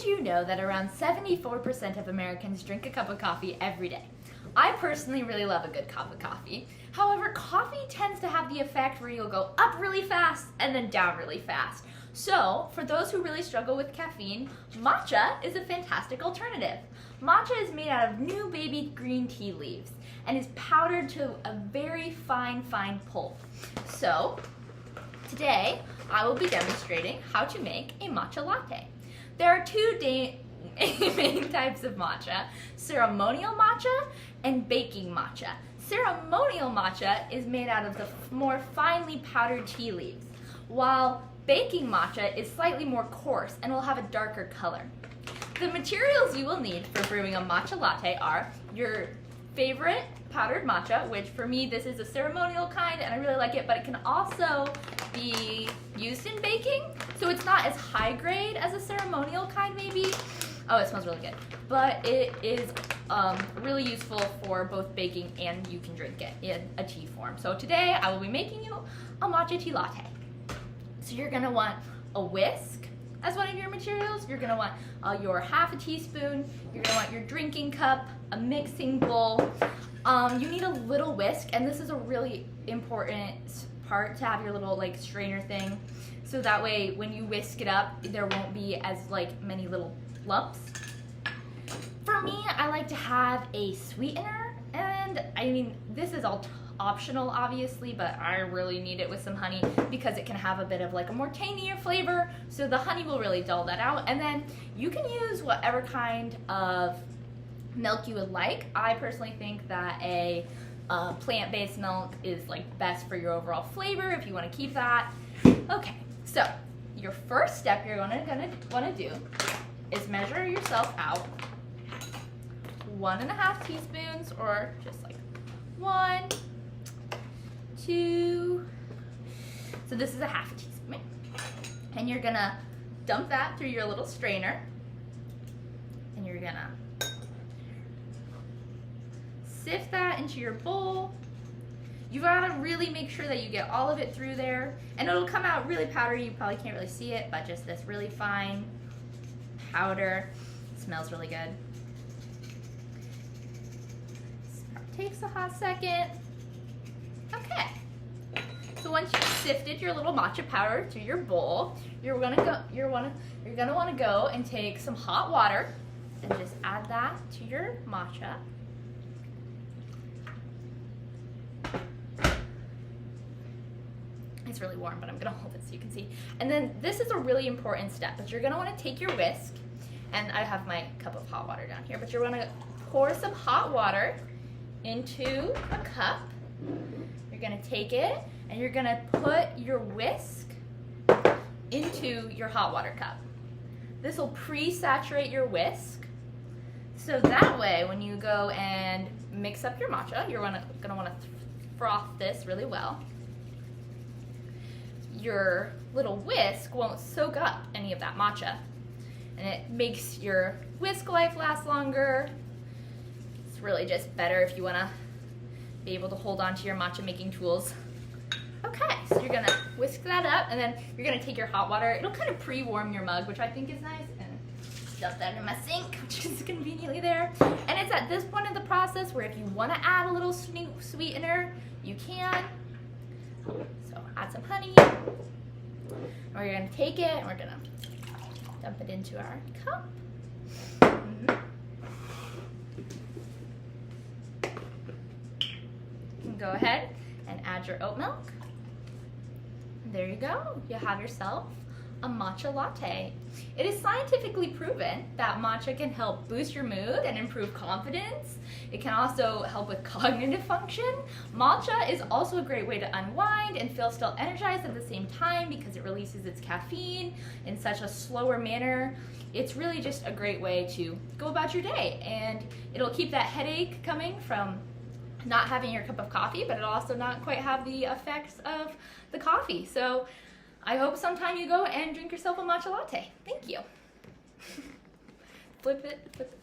Did you know that around 74% of Americans drink a cup of coffee every day? I personally really love a good cup of coffee. However, coffee tends to have the effect where you'll go up really fast and then down really fast. So, for those who really struggle with caffeine, matcha is a fantastic alternative. Matcha is made out of new baby green tea leaves and is powdered to a very fine pulp. So, today I will be demonstrating how to make a matcha latte. There are two main types of matcha: ceremonial matcha and baking matcha. Ceremonial matcha is made out of the more finely powdered tea leaves, while baking matcha is slightly more coarse and will have a darker color. The materials you will need for brewing a matcha latte are your favorite powdered matcha, which for me this is a ceremonial kind and I really like it, but it can also be used in baking, so it's not as high grade as a ceremonial kind maybe. Oh, it smells really good, but it is really useful for both baking and you can drink it in a tea form. So today I will be making you a matcha tea latte. So you're gonna want a whisk as one of your materials. You're gonna want your half a teaspoon. You're gonna want your drinking cup, a mixing bowl. You need a little whisk, and this is a really important part to have your little like strainer thing, so that way when you whisk it up, there won't be as like many little lumps. For me, I like to have a sweetener, and I mean this is all optional obviously, but I really need it with some honey because it can have a bit of like a more tangier flavor, so the honey will really dull that out. And then you can use whatever kind of milk you would like. I personally think that a plant-based milk is like best for your overall flavor if you want to keep that. Okay, so your first step you're gonna want to do is measure yourself out 1.5 teaspoons, or just like 1, 2. So this is a half a teaspoon, and you're gonna dump that through your little strainer, and you're gonna sift that into your bowl. You gotta really make sure that you get all of it through there, and it'll come out really powdery. You probably can't really see it, but just this really fine powder. It smells really good. Takes a hot second. Okay. So once you've sifted your little matcha powder through your bowl, you're gonna want to go and take some hot water and just add that to your matcha. It's really warm, but I'm gonna hold it so you can see. And then this is a really important step, but you're gonna want to take your whisk, and I have my cup of hot water down here, but you're gonna pour some hot water into a cup. You're gonna take it and you're gonna put your whisk into your hot water cup. This will pre-saturate your whisk, so that way when you go and mix up your matcha, you're gonna want to froth this really well. Your little whisk won't soak up any of that matcha, and it makes your whisk life last longer. It's really just better if you want to be able to hold on to your matcha making tools. Okay, so you're gonna whisk that up, and then you're gonna take your hot water. It'll kind of pre-warm your mug, which I think is nice, and dump that in my sink, which is conveniently there. And it's at this point in the process where if you want to add a little sweetener, you can. So add some honey. We're gonna take it and we're gonna dump it into our cup. Go ahead and add your oat milk. There you go. You have yourself a matcha latte. It is scientifically proven that matcha can help boost your mood and improve confidence. It can also help with cognitive function. Matcha is also a great way to unwind and feel still energized at the same time because it releases its caffeine in such a slower manner. It's really just a great way to go about your day, and it'll keep that headache coming from not having your cup of coffee, but it'll also not quite have the effects of the coffee. So I hope sometime you go and drink yourself a matcha latte. Thank you. Flip it.